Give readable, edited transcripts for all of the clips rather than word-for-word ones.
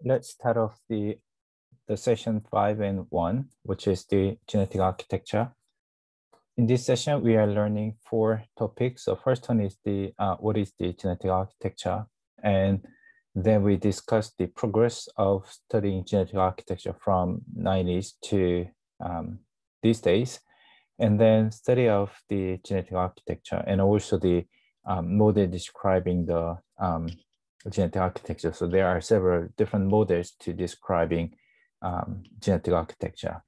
let's start off the session 5 and 1, which is the genetic architecture. In this session, we are learning 4 topics. So first one is the what is the genetic architecture, and then we discuss the progress of studying genetic architecture from 90s to these days, and then study of the genetic architecture and also the model describing the genetic architecture. So there are several different models to describing genetic architecture.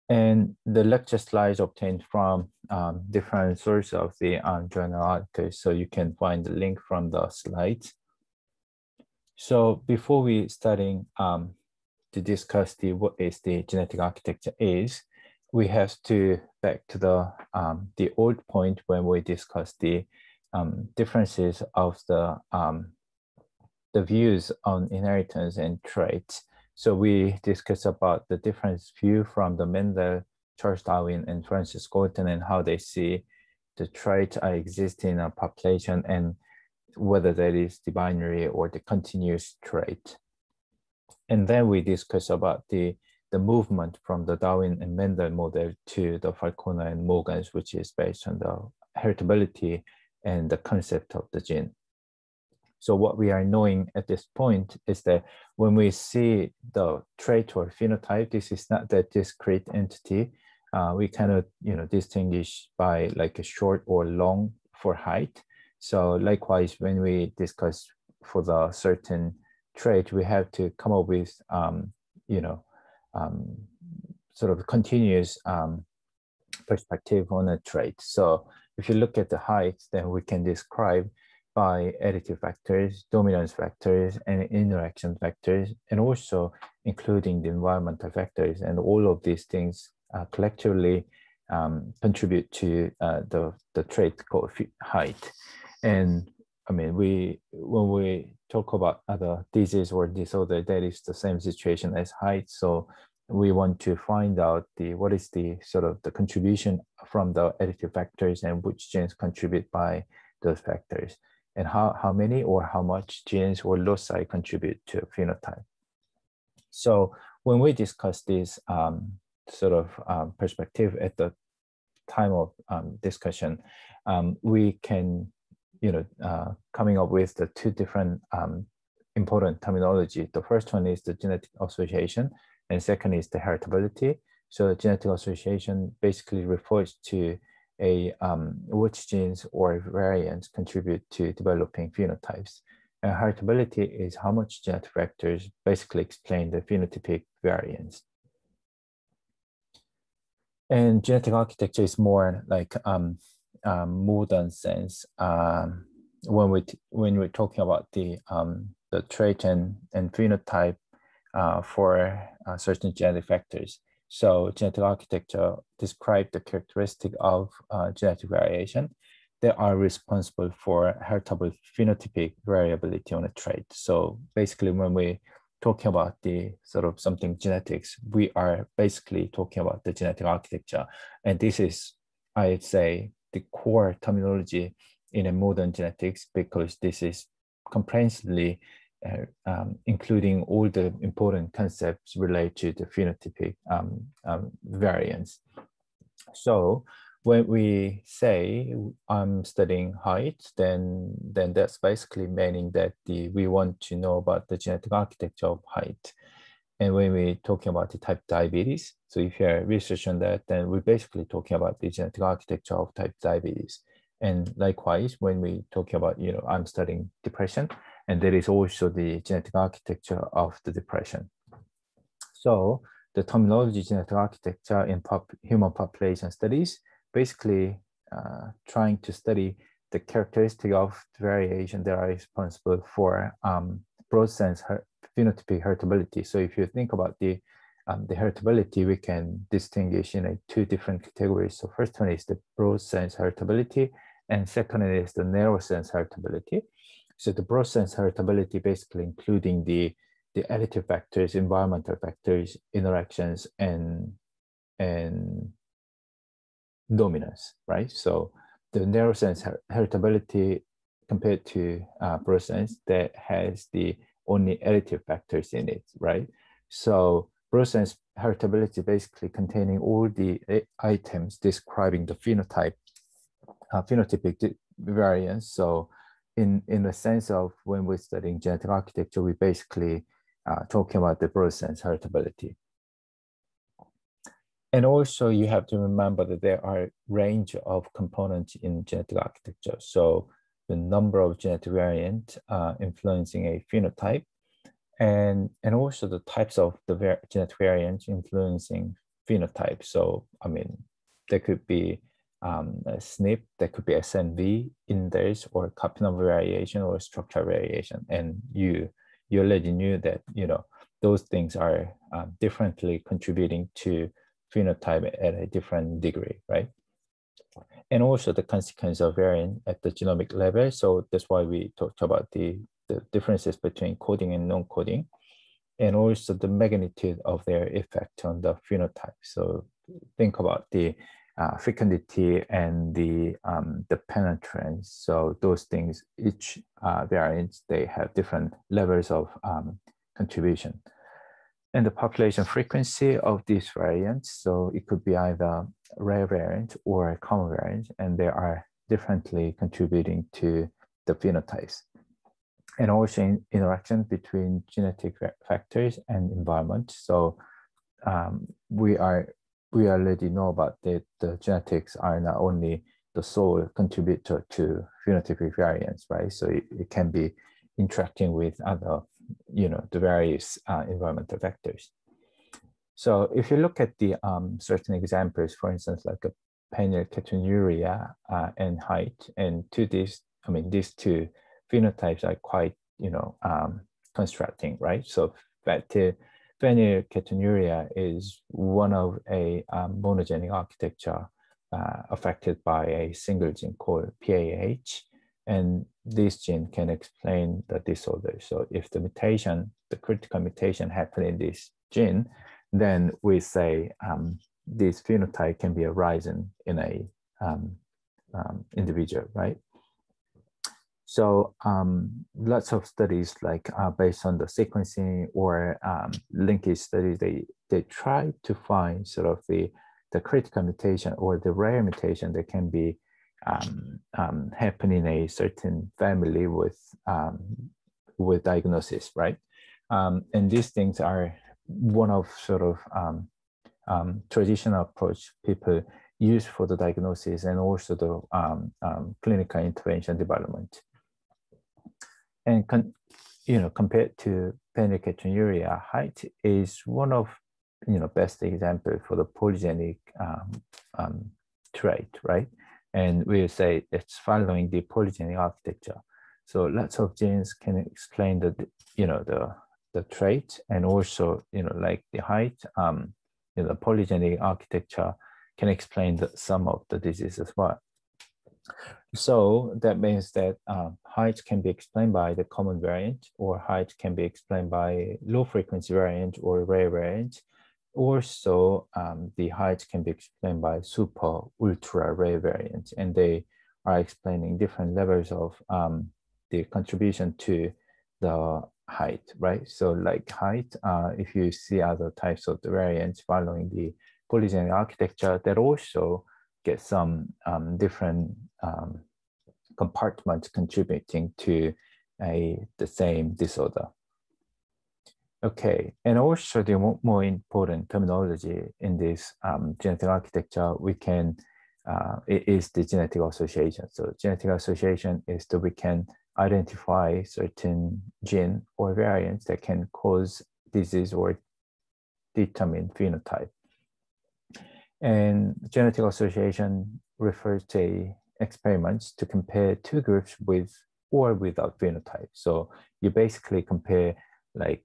And the lecture slides obtained from different sources of the journal articles. So you can find the link from the slides. So before we starting to discuss what is the genetic architecture is, we have to back to the old point when we discussed the differences of the views on inheritance and traits. So we discussed about the different view from the Mendel, Charles Darwin, and Francis Galton, and how they see the traits are exist in a population and whether that is the binary or the continuous trait. And then we discussed about the movement from the Darwin and Mendel model to the Falconer and Morgan's, which is based on the heritability and the concept of the gene. So what we are knowing at this point is that when we see the trait or phenotype, this is not that discrete entity. We cannot, distinguish by like a short or long for height. So likewise, when we discuss for the certain trait, we have to come up with, sort of continuous perspective on a trait. So if you look at the height, then we can describe by additive factors, dominance factors, and interaction factors, and also including the environmental factors. And all of these things collectively contribute to the trait called height. And I mean, when we talk about other disease or disorder, that is the same situation as height. So we want to find out what is the sort of the contribution from the additive factors and which genes contribute by those factors, and how many or how much genes or loci contribute to a phenotype. So when we discuss this sort of perspective at the time of discussion, we can, coming up with the 2 different important terminology. The first one is the genetic association, and second is the heritability. So genetic association basically refers to which genes or variants contribute to developing phenotypes. And heritability is how much genetic factors basically explain the phenotypic variance. And genetic architecture is more like modern sense when we're talking about the trait and phenotype for certain genetic factors. So genetic architecture describes the characteristic of genetic variation that are responsible for heritable phenotypic variability on a trait. So basically, when we're talking about the sort of something genetics, we are basically talking about the genetic architecture. And this is, I'd say, the core terminology in a modern genetics, because this is comprehensively including all the important concepts related to the phenotypic variance. So when we say I'm studying height, then that's basically meaning that we want to know about the genetic architecture of height. And when we're talking about the type diabetes, so if you're researching that, then we're basically talking about the genetic architecture of type diabetes. And likewise, when we're talking about, I'm studying depression, and there is also the genetic architecture of the depression. So the terminology genetic architecture in human population studies basically trying to study the characteristic of the variation that are responsible for broad sense phenotypic heritability. So if you think about the heritability, we can distinguish in 2 different categories. So first one is the broad sense heritability, and second is the narrow sense heritability. So the broad sense heritability basically including the additive factors, environmental factors, interactions, and dominance, right? So the narrow sense heritability compared to broad sense that has the only additive factors in it, right? So Brussels heritability basically containing all the items describing the phenotypic variance. So in the sense of when we're studying genetic architecture, we basically talking about the Brussels heritability. And also you have to remember that there are a range of components in genetic architecture. So the number of genetic variants influencing a phenotype, and also the types of the genetic variants influencing phenotype. So, I mean, there could be a SNP, there could be SNV index, or copy number variation, or structure variation. And you already knew that, you know, those things are differently contributing to phenotype at a different degree, right? And also the consequence of variant at the genomic level. So that's why we talked about the differences between coding and non-coding, and also the magnitude of their effect on the phenotype. So think about the fecundity and the penetrance. So those things, each variant, they have different levels of contribution. And the population frequency of these variants, so it could be either rare variant or common variant, and they are differently contributing to the phenotypes. And also interaction between genetic factors and environment. So we already know about that the genetics are not only the sole contributor to phenotypic variants, right? So it can be interacting with other, you know, the various environmental factors. So if you look at the certain examples, for instance, like a phenylketonuria and height, and to this, I mean, these two phenotypes are quite, you know, constructing, right? So phenylketonuria is one of a monogenic architecture affected by a single gene called PAH. And this gene can explain the disorder. So if the mutation, the critical mutation happened in this gene, then we say this phenotype can be arising in a individual, right? So lots of studies, like based on the sequencing or linkage studies, they try to find sort of the critical mutation or the rare mutation that can be happen in a certain family with diagnosis, right? And these things are one of sort of traditional approach people use for the diagnosis and also the clinical intervention development. And you know, compared to phenylketonuria, height is one of, you know, best example for the polygenic trait, right? And we say it's following the polygenic architecture. So lots of genes can explain the, you know, the trait, and also, you know, like the height, you know, the polygenic architecture can explain some of the disease as well. So that means that height can be explained by the common variant, or height can be explained by low frequency variant or rare variant. Also, the height can be explained by super ultra rare variants, and they are explaining different levels of the contribution to the height, right? So like height, if you see other types of the variants following the polygenic architecture, that also get some different compartments contributing to the same disorder. Okay, and also the more important terminology in this genetic architecture, we can, it is the genetic association. So genetic association is that we can identify certain gene or variants that can cause disease or determine phenotype. And genetic association refers to experiments to compare two groups with or without phenotype. So you basically compare like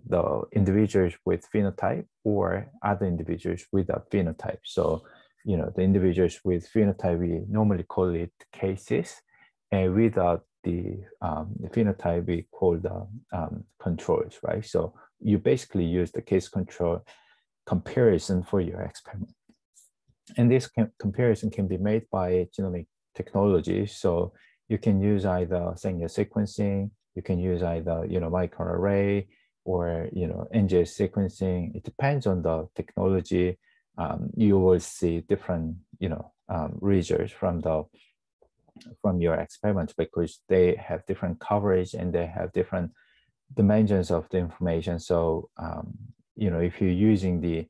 the individuals with phenotype or other individuals without phenotype. So, you know, the individuals with phenotype, we normally call it cases, and without the phenotype, we call the controls, right? So you basically use the case control comparison for your experiment. And this comparison can be made by genomic technology. So you can use either Sanger sequencing, You can use either, microarray or, NGS sequencing. It depends on the technology. You will see different, results from your experiment, because they have different coverage and they have different dimensions of the information. So, if you're using the,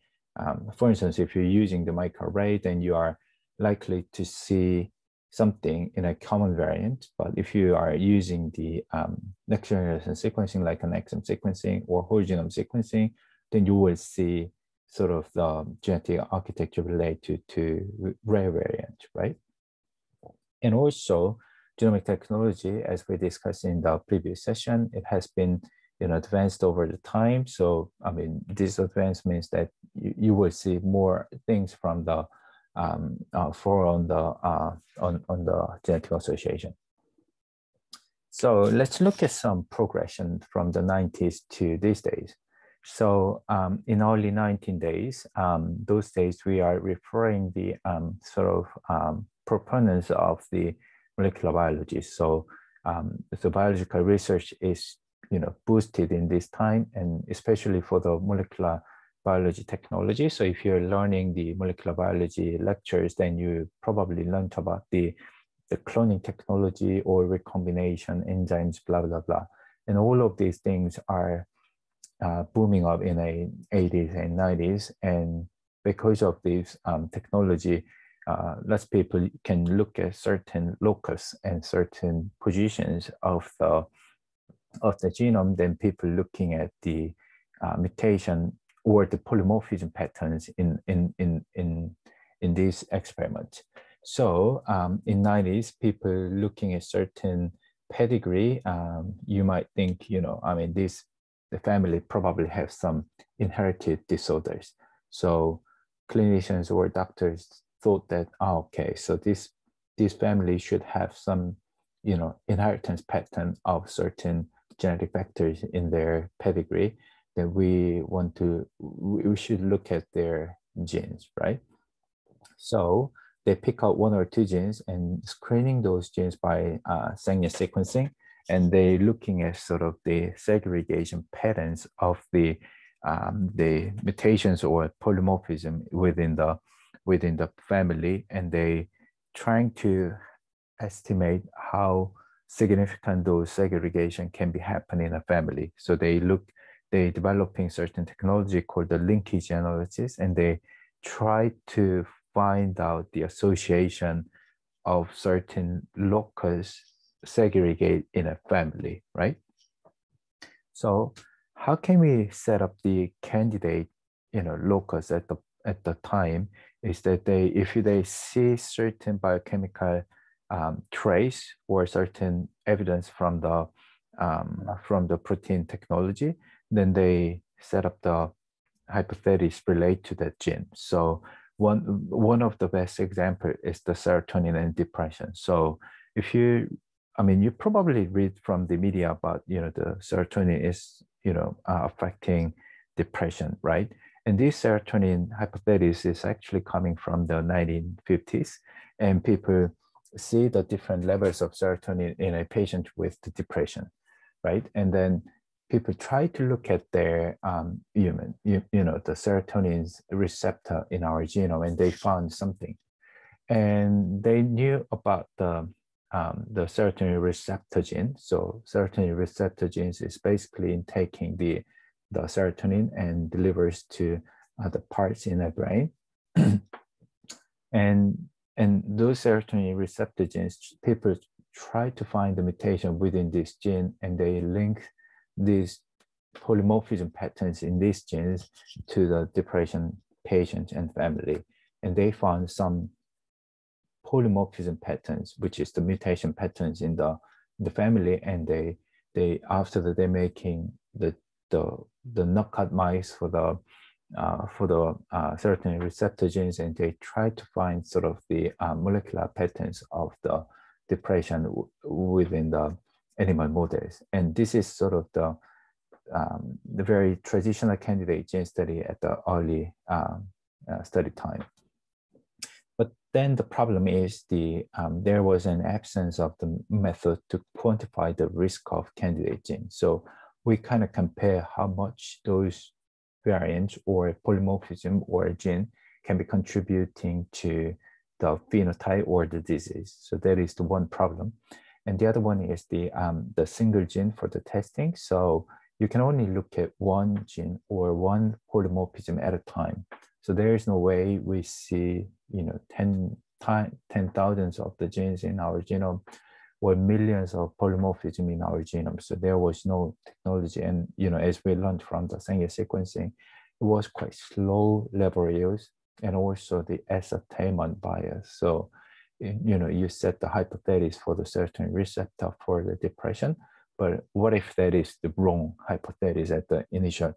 for instance, if you're using the microarray, then you are likely to see something in a common variant. But if you are using the next generation sequencing, like an exome sequencing or whole genome sequencing, then you will see sort of the genetic architecture related to rare variant, right? And also, genomic technology, as we discussed in the previous session, it has been advanced over the time. So, I mean, this advance means that you will see more things from the on the genetic association. So let's look at some progression from the 90s to these days. So in early 19 days, those days we are referring the proponents of the molecular biology. So the biological research is boosted in this time, and especially for the molecular biology technology. So if you're learning the molecular biology lectures, then you probably learned about the cloning technology or recombination enzymes, blah, blah, blah. And all of these things are booming up in the 80s and 90s. And because of this technology, lots of people can look at certain locus and certain positions of the genome, then people looking at the mutation or the polymorphism patterns in this experiment. So in 90s, people looking at certain pedigree, you might think, the family probably have some inherited disorders. So clinicians or doctors thought that, okay, so this family should have some, inheritance pattern of certain genetic vectors in their pedigree, that we should look at their genes, right? So they pick out one or two genes and screening those genes by Sanger sequencing, and they looking at sort of the segregation patterns of the mutations or polymorphism within the family, and they trying to estimate how significant those segregation can be happening in a family. So they developing certain technology called the linkage analysis, and they try to find out the association of certain locus segregate in a family, right? So how can we set up the candidate, locus at the time is that if they see certain biochemical trace or certain evidence from the protein technology, then they set up the hypothesis related to that gene. So one of the best example is the serotonin and depression. So if you probably read from the media about, the serotonin is, affecting depression, right? And this serotonin hypothesis is actually coming from the 1950s, and people see the different levels of serotonin in a patient with the depression, right? And then people try to look at their the serotonin receptor in our genome, and they found something. And they knew about the serotonin receptor gene. So serotonin receptor genes is basically taking the serotonin and delivers to other parts in the brain. And those serotonin receptor genes, people try to find the mutation within this gene, and they link these polymorphism patterns in these genes to the depression patient and family. And they found some polymorphism patterns, which is the mutation patterns in the family. And they after that, they're making the knockout mice for the serotonin receptor genes, and they try to find sort of the molecular patterns of the depression within the animal models. And this is sort of the very traditional candidate gene study at the early study time. But then the problem is there was an absence of the method to quantify the risk of candidate gene. So we kind of compare how much those variants or polymorphism or gene can be contributing to the phenotype or the disease. So that is the one problem. And the other one is the single gene for the testing. So you can only look at one gene or one polymorphism at a time. So there is no way we see, 10,000s of the genes in our genome or millions of polymorphism in our genome. So there was no technology. And, as we learned from the Sanger sequencing, it was quite slow laboratories and also the ascertainment bias. So, you set the hypothesis for the certain receptor for the depression, but what if that is the wrong hypothesis at the initial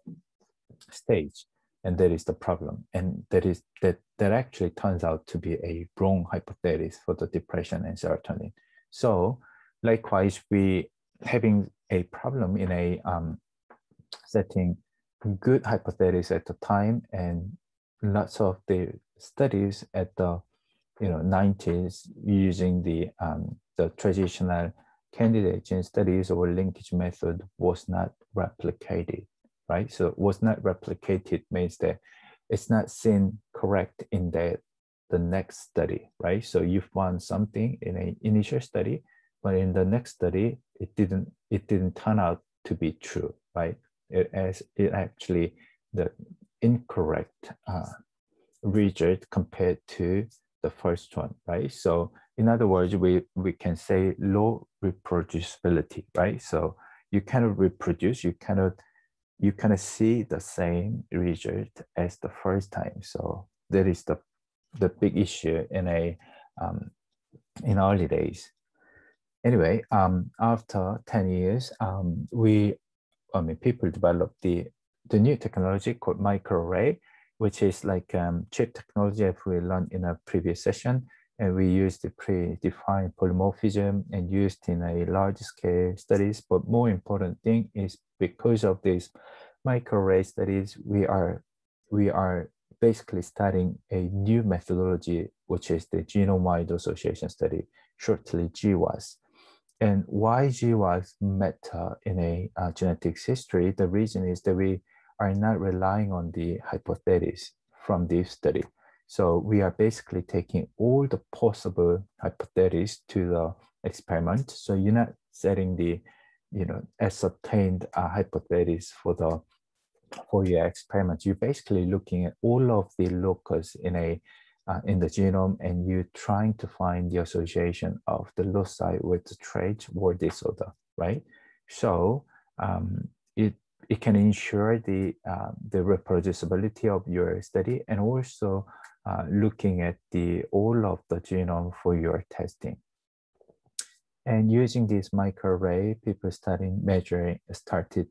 stage? And that is the problem. And that actually turns out to be a wrong hypothesis for the depression and serotonin. So likewise, we having a problem in a setting good hypothesis at the time, and lots of the studies at the 90s using the traditional candidate gene studies or linkage method was not replicated, right? So was not replicated means that it's not seen correct in the next study, right? So you found something in an initial study, but in the next study, it didn't turn out to be true, right? It actually the incorrect result compared to the first one, right? So in other words, we can say low reproducibility, right? So you cannot reproduce, you cannot see the same result as the first time. So that is the big issue in early days. Anyway, after 10 years, people developed the new technology called microarray, which is like chip technology as we learned in a previous session. And we used the predefined polymorphism and used in a large scale studies. But more important thing is because of these microarray studies, we are basically studying a new methodology, which is the genome-wide association study, shortly GWAS. And why GWAS matter in a genetics history? The reason is that we are not relying on the hypothesis from this study. So we are basically taking all the possible hypotheses to the experiment. So you're not setting the, ascertained hypothesis for your experiment. You're basically looking at all of the locus in the genome, and you're trying to find the association of the loci with the trait or disorder, right? So it can ensure the reproducibility of your study, and also looking at all of the genome for your testing. And using this microarray, people started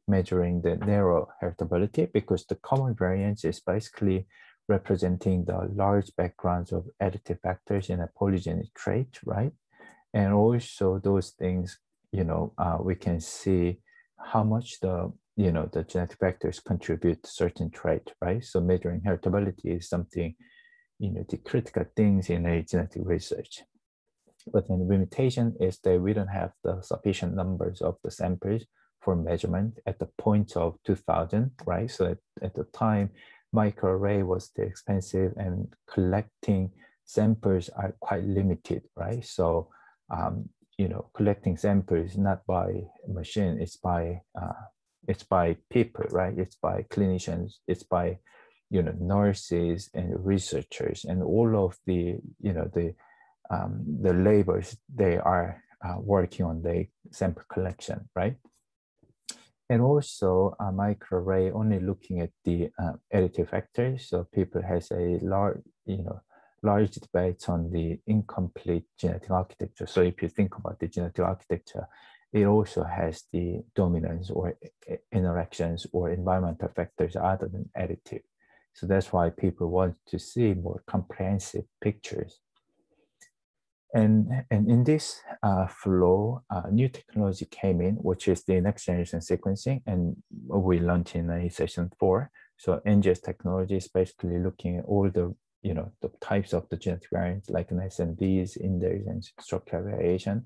measuring the narrow heritability, because the common variance is basically representing the large backgrounds of additive factors in a polygenic trait, right? And also those things, we can see how much the genetic factors contribute to certain trait, right? So measuring heritability is something, the critical things in a genetic research. But then the limitation is that we don't have the sufficient numbers of the samples for measurement at the point of 2000, right? So at the time, microarray was too expensive and collecting samples are quite limited, right? So, collecting samples not by machine, it's by people, right? It's by clinicians, it's by, nurses and researchers, and all of the labors they are working on the sample collection, right? And also microarray only looking at the additive factors. So people has a large debates on the incomplete genetic architecture. So if you think about the genetic architecture, it also has the dominance or interactions or environmental factors other than additive. So that's why people want to see more comprehensive pictures. And in this flow, new technology came in, which is the next generation sequencing, and we learned in session 4. So NGS technology is basically looking at all the the types of the genetic variants like an SNVs, index, and structural variation.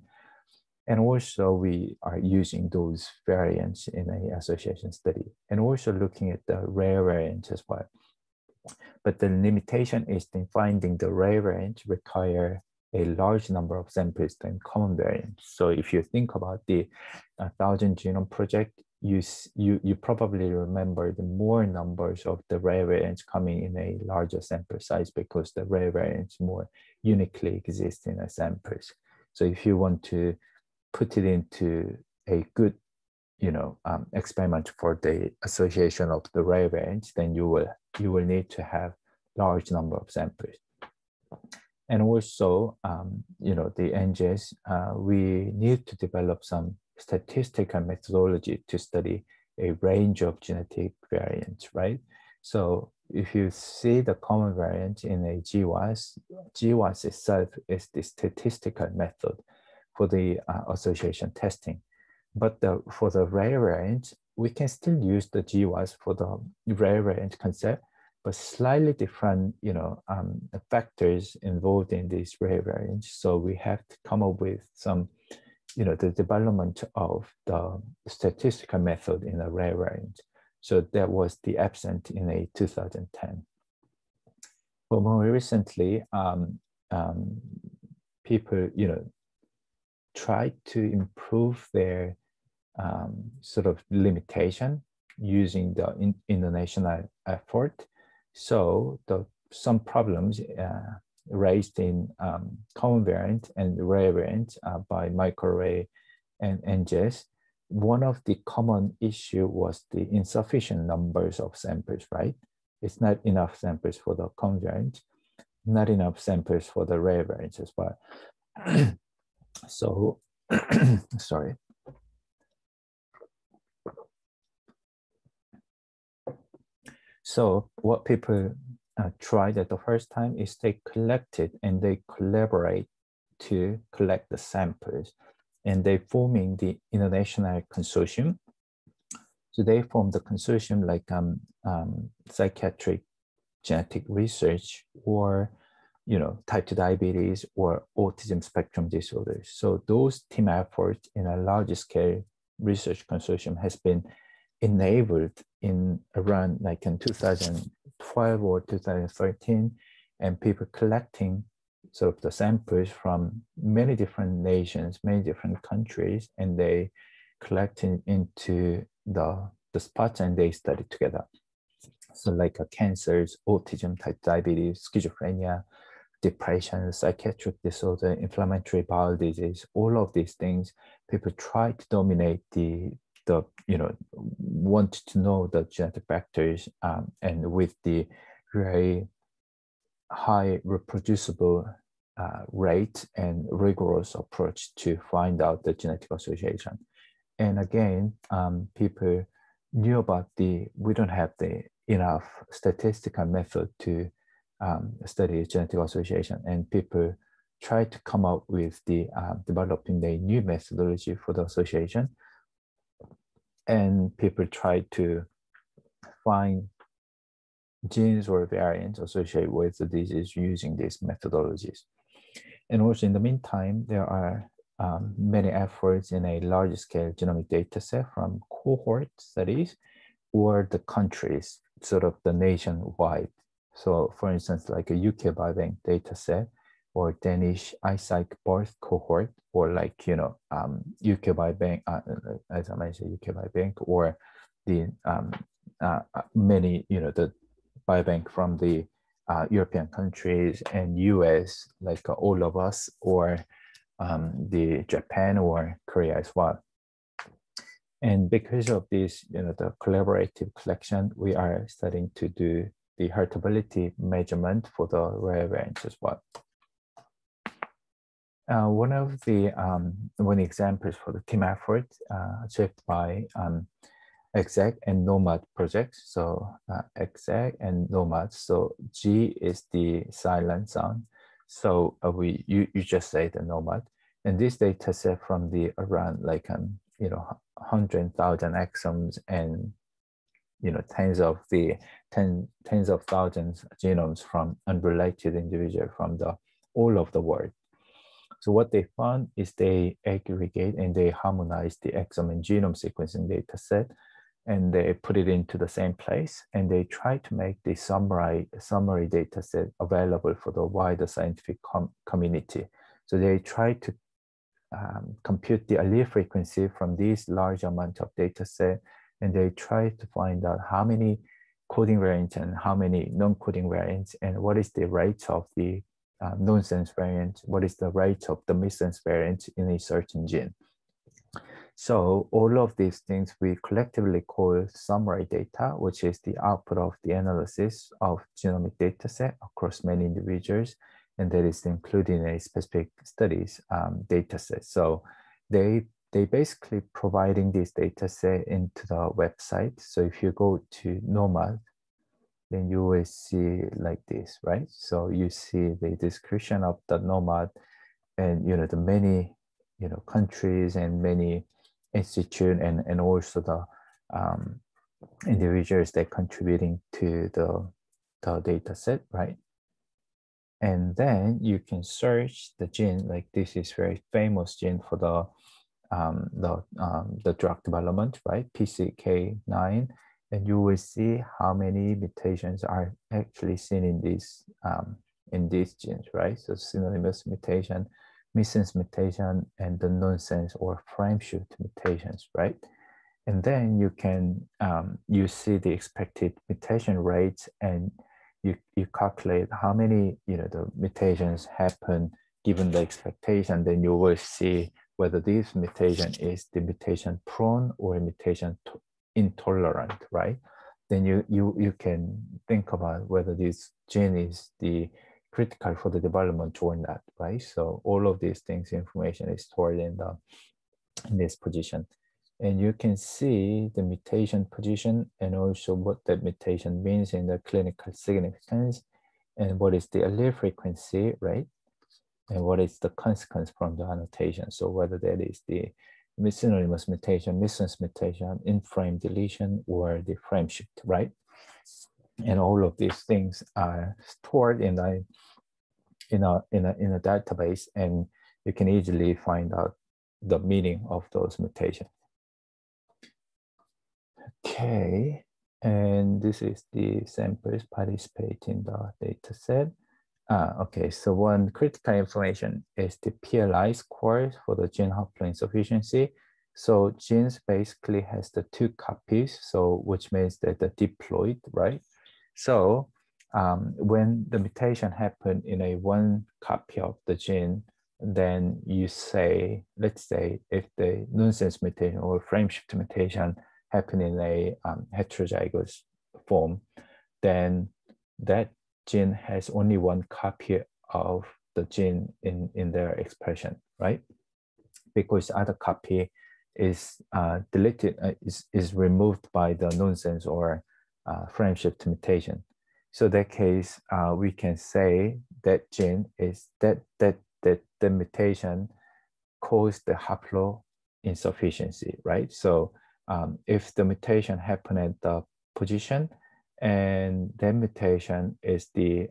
And also we are using those variants in a association study and also looking at the rare variants as well. But the limitation is in finding the rare variants require a large number of samples than common variants. So if you think about the 1,000 Genome Project, you probably remember the more numbers of the rare variants coming in a larger sample size because the rare variants more uniquely exist in a samples. So if you want to put it into a good experiment for the association of the rare variants, then you will need to have large number of samples. And also, the NGS, we need to develop some statistical methodology to study a range of genetic variants, right? So if you see the common variant in a GWAS, GWAS itself is the statistical method for the association testing. But for the rare variant, we can still use the GWAS for the rare variant concept, but slightly different, factors involved in these rare variants. So we have to come up with some, the development of the statistical method in a rare variant. So that was the absent in a 2010. But more recently, people, tried to improve their sort of limitation using the international effort. So some problems raised in common variant and rare variant by microarray and NGS. One of the common issue was the insufficient numbers of samples, right? It's not enough samples for the common variant, not enough samples for the rare variants as well. So, sorry. So what people tried at the first time is they collected and they collaborate to collect the samples, and they forming the international consortium. So they formed the consortium like psychiatric genetic research, or type 2 diabetes or autism spectrum disorders. So those team efforts in a large scale research consortium has been enabled in around like in 2012 or 2013, and people collecting sort of the samples from many different nations, many different countries, and they collecting into the spots and they study together. So like cancers, autism, type diabetes, schizophrenia, depression, psychiatric disorder, inflammatory bowel disease, all of these things, people try to dominate want to know the genetic factors, and with the very high reproducible rate and rigorous approach to find out the genetic association. And again, people knew about we don't have the enough statistical method to study genetic association, and people try to come up with developing a new methodology for the association. And people try to find genes or variants associated with the disease using these methodologies. And also in the meantime, there are many efforts in a large scale genomic data set from cohort studies or the countries, sort of the nationwide. So for instance, like a UK Biobank data set or Danish ISAIC birth cohort, or like, UK Biobank, as I mentioned, UK Biobank, or the many, the biobank from the European countries and US, like all of us, or the Japan or Korea as well. And because of this, the collaborative collection, we are starting to do the heritability measurement for the rare variants as well. One of the examples for the team effort achieved by EXAC and NOMAD projects. So EXAC and NOMAD. So G is the silent sound. So you just say the NOMAD. And this data set from the around like 100,000 exomes and tens of thousands genomes from unrelated individuals from all of the world. So what they found is they aggregate and they harmonize the exome and genome sequencing data set, and they put it into the same place, and they try to make the summary data set available for the wider scientific community. So they try to compute the allele frequency from these large amount of data set, and they try to find out how many coding variants and how many non-coding variants, and what is the rate of the nonsense variant, what is the rate of the missense variant in a certain gene. So all of these things we collectively call summary data, which is the output of the analysis of genomic data set across many individuals, and that is included in a specific studies data set. So they basically providing this data set into the website. So if you go to Nomad, then you will see like this, right? So you see the description of the Nomad, and the many countries and many institute, and also the individuals that contributing to the data set, right? And then you can search the gene, like this is very famous gene for the drug development, right? PCK9, and you will see how many mutations are actually seen in these genes, right? So synonymous mutation, missense mutation, and the nonsense or frame shift mutations, right? And then you can you see the expected mutation rates, and you calculate how many the mutations happen given the expectation. Then you will see whether this mutation is the mutation prone or mutation intolerant, right? Then you can think about whether this gene is the critical for the development or not, right? So all of these things, information is stored in this position, and you can see the mutation position and also what that mutation means in the clinical significance, and what is the allele frequency, right? And what is the consequence from the annotation. So whether that is the synonymous mutation, missense mutation, in-frame deletion, or the frame shift, right? And all of these things are stored in a database, and you can easily find out the meaning of those mutations. Okay, and this is the samples participate in the data set. Okay, so one critical information is the PLI score for the gene haploinsufficiency. So genes basically has the 2 copies, so which means that the diploid, right? So when the mutation happen in a 1 copy of the gene, then you say, let's say if the nonsense mutation or frame shift mutation happen in a heterozygous form, then that gene has only 1 copy of the gene in their expression, right? Because other copy is deleted, is removed by the nonsense or frame shift mutation. So that case, we can say that gene is that the mutation caused the haploinsufficiency, right? So if the mutation happen at the position, and that mutation is the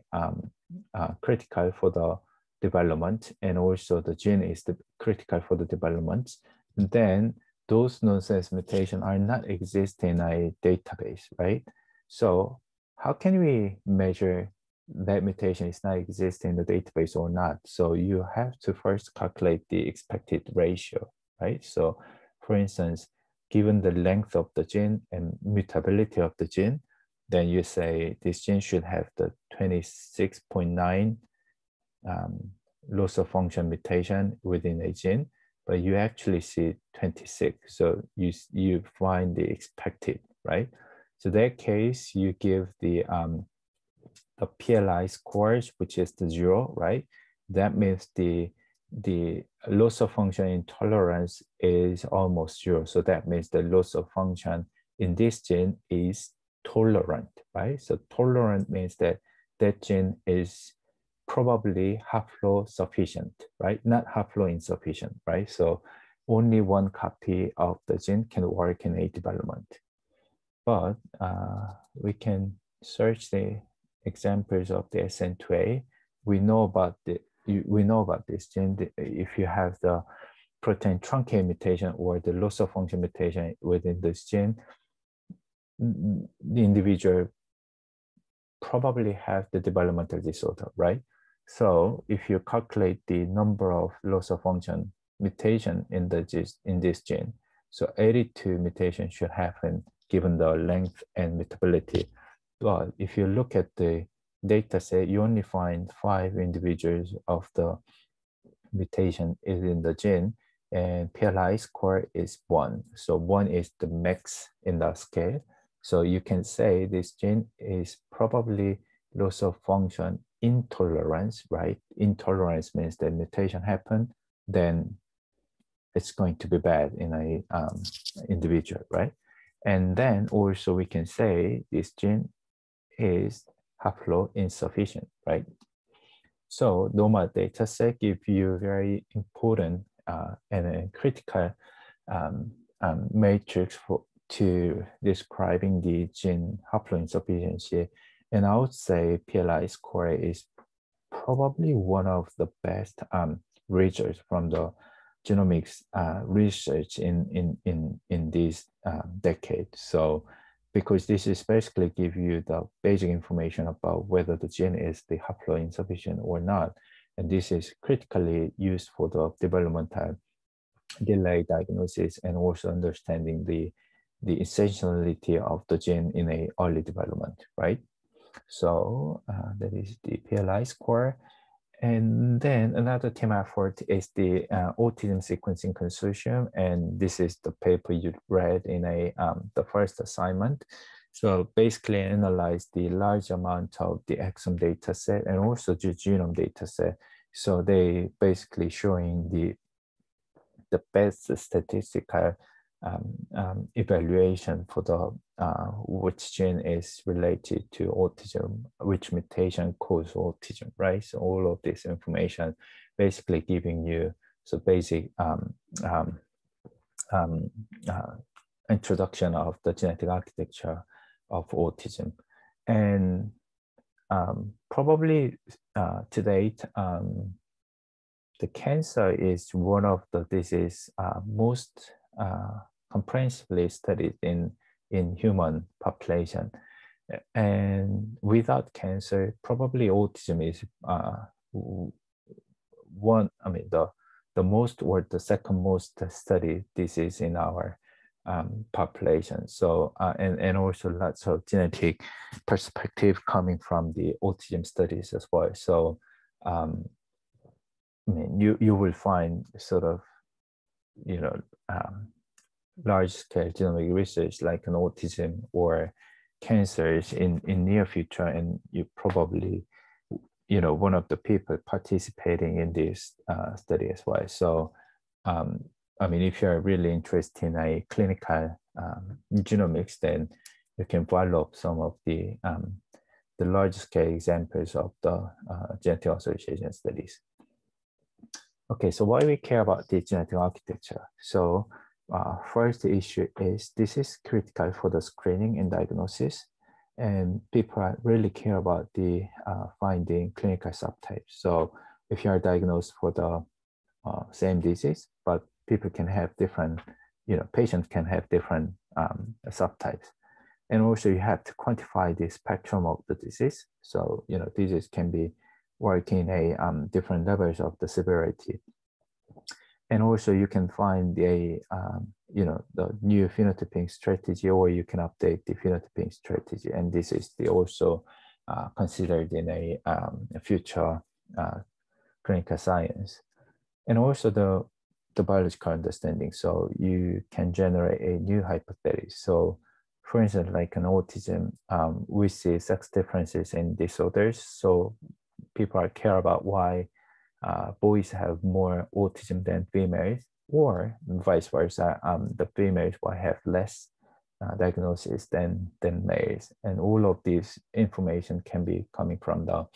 critical for the development, and also the gene is the critical for the development, then those nonsense mutations are not exist in a database, right? So how can we measure that mutation is not exist in the database or not? So you have to first calculate the expected ratio, right? So for instance, given the length of the gene and mutability of the gene, then you say this gene should have the 26.9 loss of function mutation within a gene, but you actually see 26. So you find the expected, right? So that case, you give the PLI scores, which is the 0, right? That means the loss of function intolerance is almost 0. So that means the loss of function in this gene is tolerant, right? So tolerant means that that gene is probably haplosufficient, right? Not haploinsufficient, right? So only 1 copy of the gene can work in a development. but we can search the examples of the SN2A. We know about this gene. If you have the protein truncate mutation or the loss of function mutation within this gene, the individual probably have the developmental disorder, right? So if you calculate the number of loss of function mutation in this gene, so 82 mutations should happen given the length and mutability. But if you look at the data set, you only find 5 individuals of the mutation is in the gene, and PLI score is 1. So 1 is the max in the scale. So you can say this gene is probably loss of function intolerance, right? Intolerance means that mutation happened, then it's going to be bad in a individual, right? And then also we can say this gene is haploinsufficient, right? So normal data set give you very important and a critical matrix to describing the gene haploinsufficiency. And I would say PLI score is probably one of the best research from the genomics research in this decade. So because this is basically give you the basic information about whether the gene is the haploinsufficient or not. And this is critically used for the developmental delay diagnosis and also understanding the essentiality of the gene in a early development, right? So that is the PLI score. And then another team effort is the autism sequencing consortium, and this is the paper you read in the first assignment. So basically analyze the large amount of the exome data set and also the genome data set. So they basically showing the best statistical evaluation for the which gene is related to autism, which mutation causes autism, right? So all of this information basically giving you so basic introduction of the genetic architecture of autism. And probably to date, the cancer is one of the disease most comprehensively studied in human population. And without cancer, probably autism is one, I mean, the most or the second most studied disease in our population. So, and also lots of genetic perspective coming from the autism studies as well. So, I mean, you will find sort of, you know, large-scale genomic research like an autism or cancers in near future, and you probably, you know, one of the people participating in this study as well. So, I mean, if you're really interested in a clinical genomics, then you can follow up some of the large-scale examples of the genetic association studies. Okay, so why we care about the genetic architecture? So first issue is this is critical for the screening and diagnosis, and people really care about the finding clinical subtypes. So if you are diagnosed for the same disease, but people can have different, you know, patients can have different subtypes. And also you have to quantify the spectrum of the disease. So, you know, disease can be working a different levels of the severity. And also you can find a, you know, the new phenotyping strategy, or you can update the phenotyping strategy. And this is the also considered in a future clinical science. And also the biological understanding. So you can generate a new hypothesis. So for instance, like an autism, we see sex differences in disorders. So people care about why boys have more autism than females, or vice versa, the females will have less diagnosis than males. And all of this information can be coming from the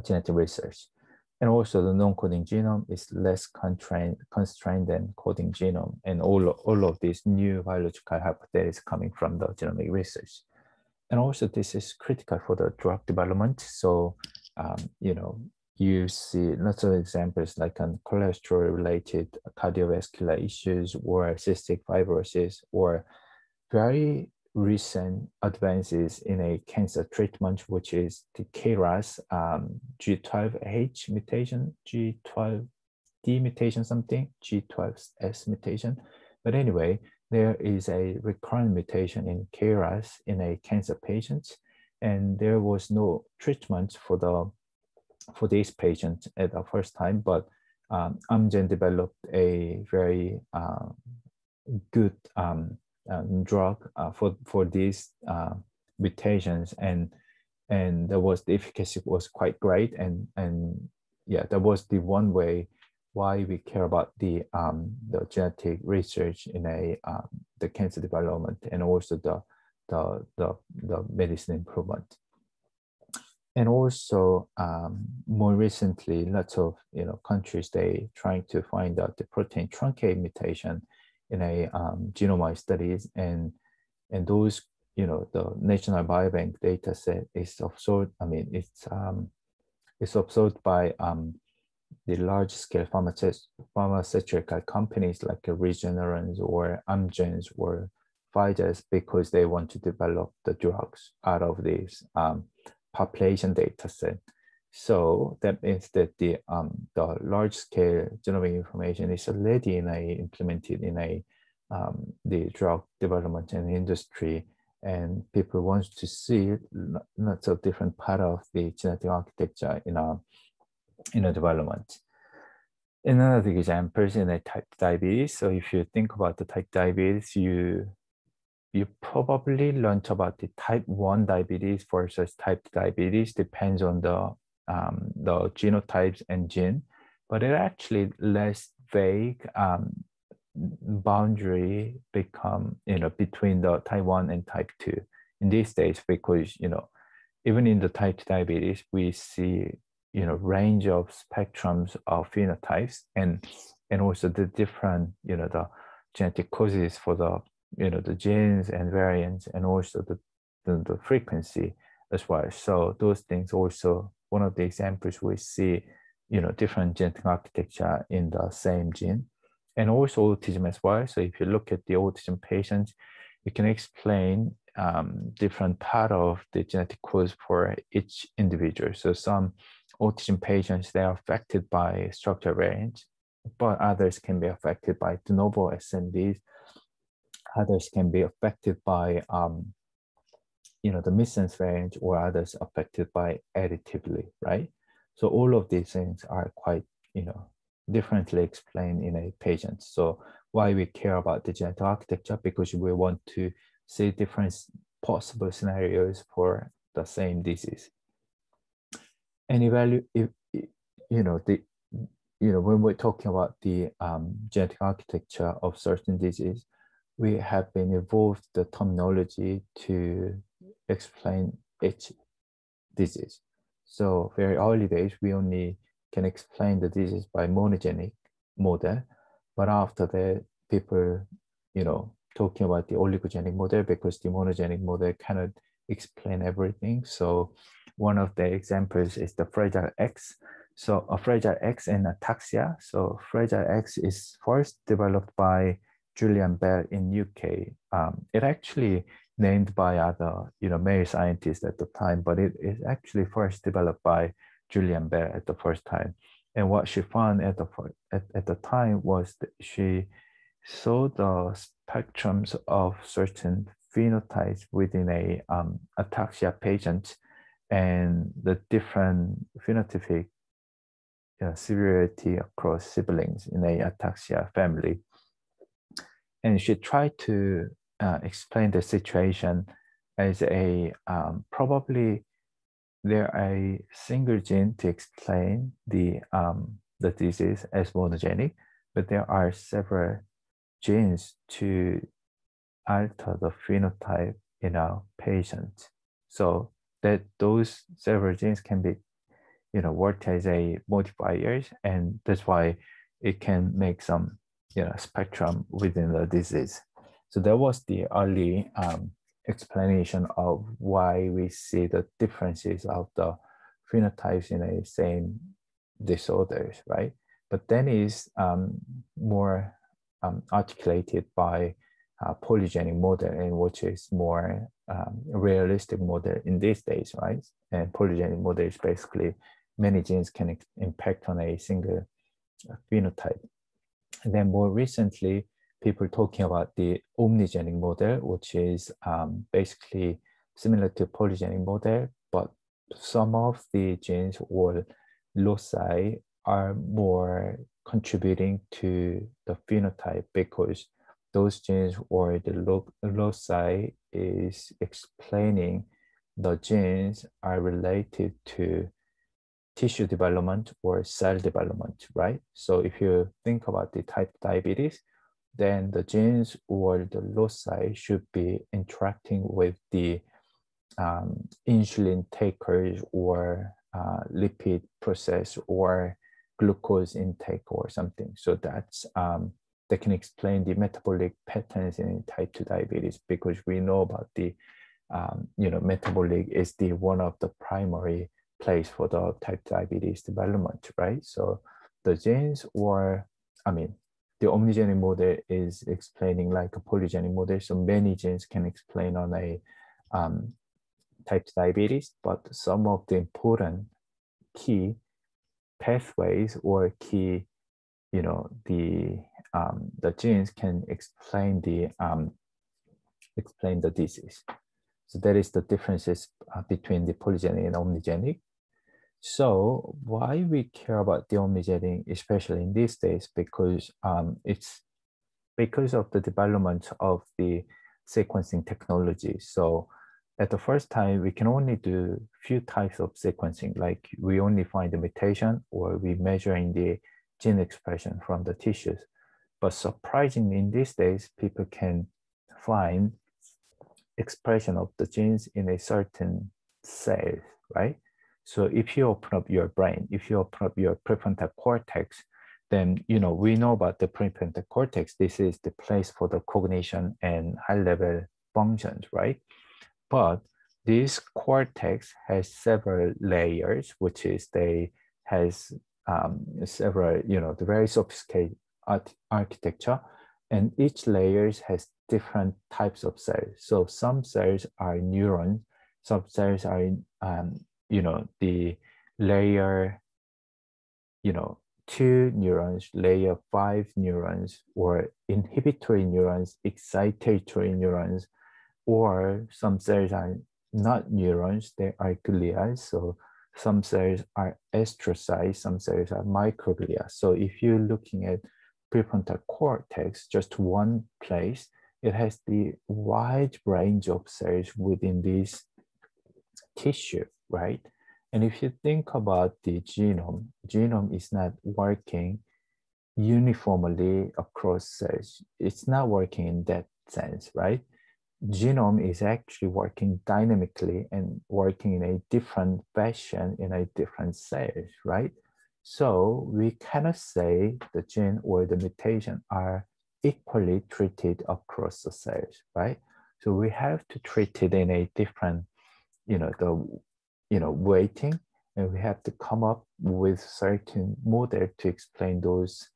genetic research. And also the non-coding genome is less constrained than coding genome. And all of these new biological hypotheses coming from the genomic research. And also this is critical for the drug development. So, you see lots of examples like on cholesterol-related cardiovascular issues or cystic fibrosis or very recent advances in a cancer treatment, which is the KRAS G12H mutation, G12D mutation something, G12S mutation. But anyway, there is a recurrent mutation in KRAS in a cancer patient, and there was no treatment for these patients at the first time, but Amgen developed a very good drug for these mutations, and the efficacy was quite great, and yeah, that was the one way why we care about the genetic research in the cancer development and also the medicine improvement. And also more recently, lots of countries, they trying to find out the protein truncate mutation in a genome studies, and those the National Biobank data set is absorbed. I mean, it's absorbed by the large scale pharmaceutical companies like Regeneron or Amgen or Pfizer, because they want to develop the drugs out of this population data set. So that means that the large scale genomic information is already implemented in the drug development and industry, and people want to see lots of different part of the genetic architecture in a development. Another example is in a type diabetes. So if you think about the type diabetes, you probably learned about the type 1 diabetes versus type 2 diabetes, depends on the genotypes and gene, but it actually less vague boundary become between the type 1 and type 2 in these days, because even in the type 2 diabetes we see range of spectrums of phenotypes, and also the different the genetic causes for the the genes and variants, and also the frequency as well. So those things also one of the examples we see different genetic architecture in the same gene. And also autism as well. So if you look at the autism patients, you can explain different part of the genetic cause for each individual. So some autism patients, they are affected by structural variants, but others can be affected by de novo SNVs. Others can be affected by the missense variant, or others affected by additively, right? So all of these things are quite differently explained in a patient. So why we care about the genetic architecture, because we want to see different possible scenarios for the same disease. And evaluate when we're talking about the genetic architecture of certain disease, we have been evolved the terminology to explain each disease. So very early days, we only can explain the disease by monogenic model, but after that, people, talking about the oligogenic model, because the monogenic model cannot explain everything. So one of the examples is the Fragile X. So a Fragile X and ataxia. So Fragile X is first developed by Julian Bell in UK. It actually named by other male scientists at the time, but it is actually first developed by Julian Bell at the first time. And what she found at the time was that she saw the spectrums of certain phenotypes within a ataxia patient, and the different phenotypic severity across siblings in a ataxia family. And she tried to explain the situation as a probably there a single gene to explain the disease as monogenic, but there are several genes to alter the phenotype in our patient. So that those several genes can be work as a modifiers, and that's why it can make some spectrum within the disease. So that was the early explanation of why we see the differences of the phenotypes in a same disorders, right? But then is more articulated by polygenic model, and which is more realistic model in these days, right? And polygenic model is basically many genes can impact on a single phenotype. And then more recently, people talking about the omnigenic model, which is basically similar to polygenic model, but some of the genes or loci are more contributing to the phenotype because those genes or the loci is explaining the genes are related to tissue development or cell development, right? So if you think about the type diabetes, then the genes or the loci should be interacting with the insulin takers or lipid process or glucose intake or something. So that's that can explain the metabolic patterns in type 2 diabetes, because we know about the metabolic is the one of the primary place for the type 2 diabetes development, right? So the genes, or the omnigenic model is explaining like a polygenic model, so many genes can explain on a type 2 diabetes, but some of the important key pathways or key, the genes can explain the disease. So that is the differences between the polygenic and omnigenic. So why we care about the omnigenic, especially in these days, because it's because of the development of the sequencing technology. So at the first time, we can only do few types of sequencing, like we only find the mutation or we measuring the gene expression from the tissues. But surprisingly, in these days, people can find expression of the genes in a certain cell, right? So if you open up your brain, if you open up your prefrontal cortex, then we know about the prefrontal cortex. This is the place for the cognition and high-level functions, right? But this cortex has several layers, which is has several, the very sophisticated architecture, and each layer has different types of cells. So some cells are neurons, some cells are, the layer, 2 neurons, layer 5 neurons, or inhibitory neurons, excitatory neurons, or some cells are not neurons, they are glia. So some cells are astrocytes, some cells are microglia. So if you're looking at prefrontal cortex, just one place, it has the wide range of cells within this tissue, right? And if you think about the genome is not working uniformly across cells. It's not working in that sense, right? Genome is actually working dynamically and working in a different fashion in a different cells, right? So we cannot say the gene or the mutation are equally treated across the cells, right? So we have to treat it in a different, weighting, and we have to come up with certain model to explain those,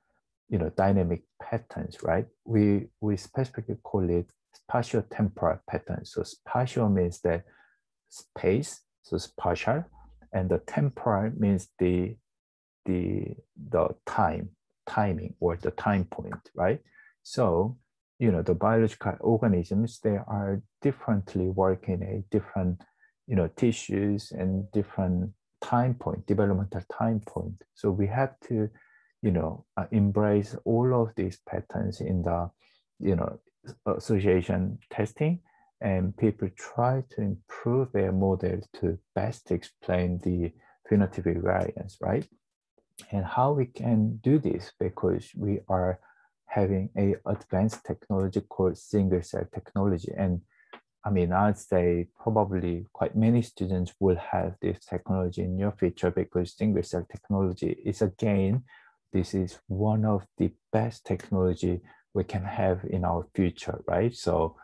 dynamic patterns, right? We specifically call it spatio-temporal patterns. So spatial means that space, so spatial, and the temporal means the timing or the time point, right? So, the biological organisms, they are differently working a different, tissues and different time point, developmental time point. So we have to, embrace all of these patterns in the, association testing, and people try to improve their model to best explain the phenotypic variance, right? And how we can do this, because we are having a advanced technology called single cell technology. And I mean, I'd say probably quite many students will have this technology in your future because single cell technology is, again, this is one of the best technology we can have in our future, right? So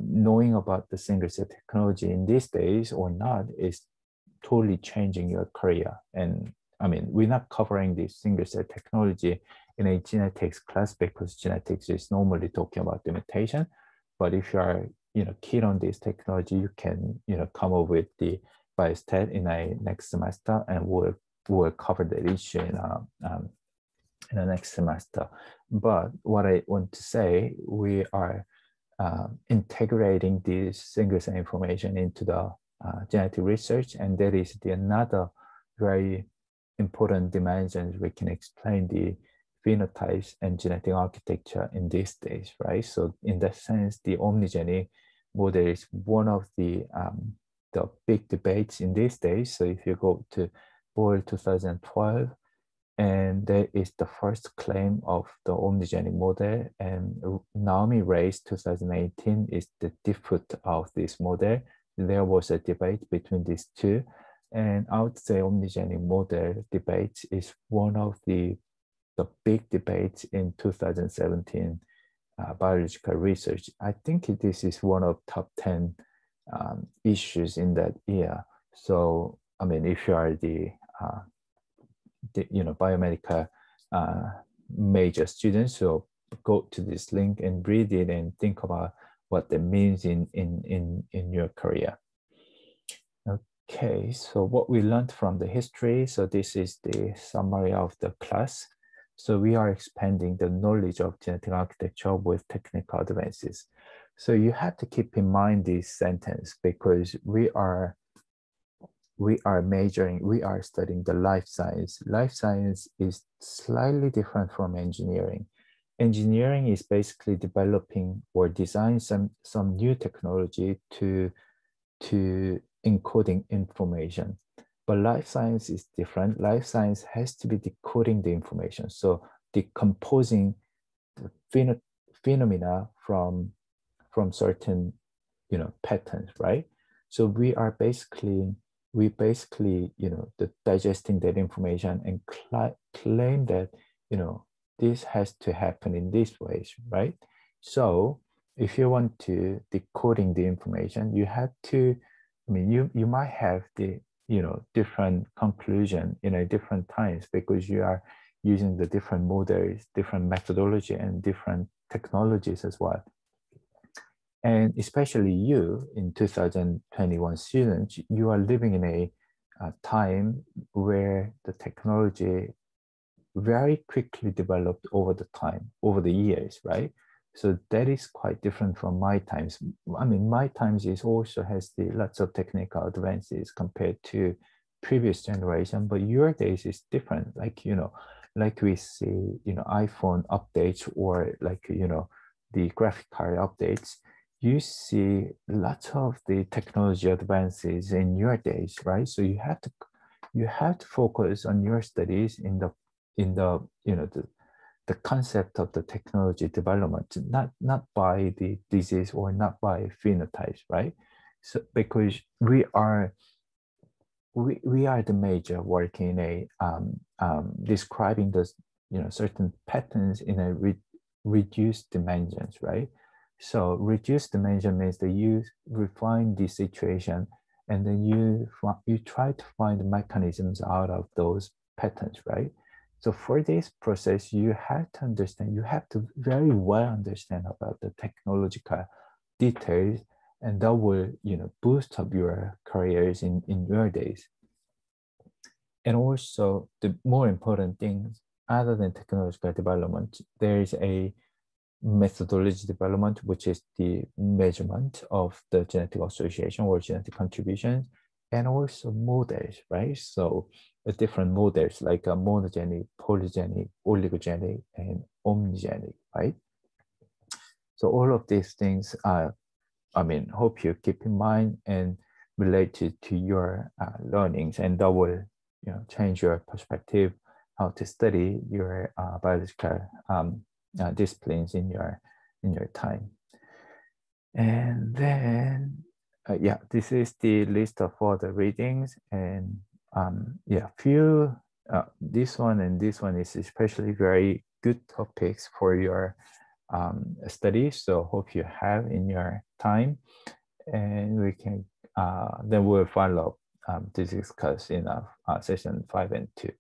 knowing about the single cell technology in these days or not is totally changing your career. And I mean, we're not covering the single cell technology in a genetics class because genetics is normally talking about the mutation. But if you are, keen on this technology, you can, come up with the biostat in a next semester, and we'll cover that issue in the next semester. But what I want to say, we are integrating this single cell information into the genetic research, and that is the another very important dimensions we can explain the phenotypes and genetic architecture in these days, right? So in that sense, the omnigenic model is one of the big debates in these days. So if you go to Boyle 2012, and that is the first claim of the omnigenic model, and Naomi Reyes 2018 is the debut of this model. There was a debate between these two, and I would say omnigenic model debate is one of the big debates in 2017 biological research. I think this is one of top 10 issues in that year. So, I mean, if you are the biomedical major students, so go to this link and read it and think about what that means in your career. Okay, so what we learned from the history. So this is the summary of the class. So we are expanding the knowledge of genetic architecture with technical advances. So you have to keep in mind this sentence because we are studying the life science. Life science is slightly different from engineering. Engineering is basically developing or designing some new technology to encoding information. But life science is different. Life science has to be decoding the information. So decomposing the phenomena from certain, patterns, right? So we basically, digesting that information and claim that, this has to happen in these ways, right? So if you want to decoding the information, you have to, you might have the, different conclusion in a different times because you are using the different models, different methodology, and different technologies as well. And especially you in 2021 students, you are living in a time where the technology very quickly developed over the years, right? So that is quite different from my times. I mean, my times also has lots of technical advances compared to previous generation, but your days is different. Like, like we see, iPhone updates or like, the graphic card updates, you see lots of the technology advances in your days, right? So you have to focus on your studies in the the concept of the technology development, not by the disease or not by phenotypes, right? So because we are the major working in a describing the certain patterns in a reduced dimensions, right? So reduced dimension means that you refine the situation and then you try to find mechanisms out of those patterns, right? So for this process, you have to understand, you have to very well understand about the technological details, and that will, boost up your careers in your days. And also the more important things, other than technological development, there is a methodology development, which is the measurement of the genetic association or genetic contributions, and also models, right? So the different models like monogenic, polygenic, oligogenic, and omnigenic, right? So all of these things are, hope you keep in mind and related to your learnings, and that will, change your perspective how to study your biological disciplines in your time. And then, yeah, this is the list of all the readings. And yeah, this one and this one is especially very good topics for your study. So hope you have in your time, and we can, then we'll follow up to discuss in session 5 and 2.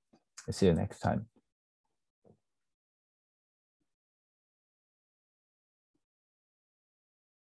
See you next time.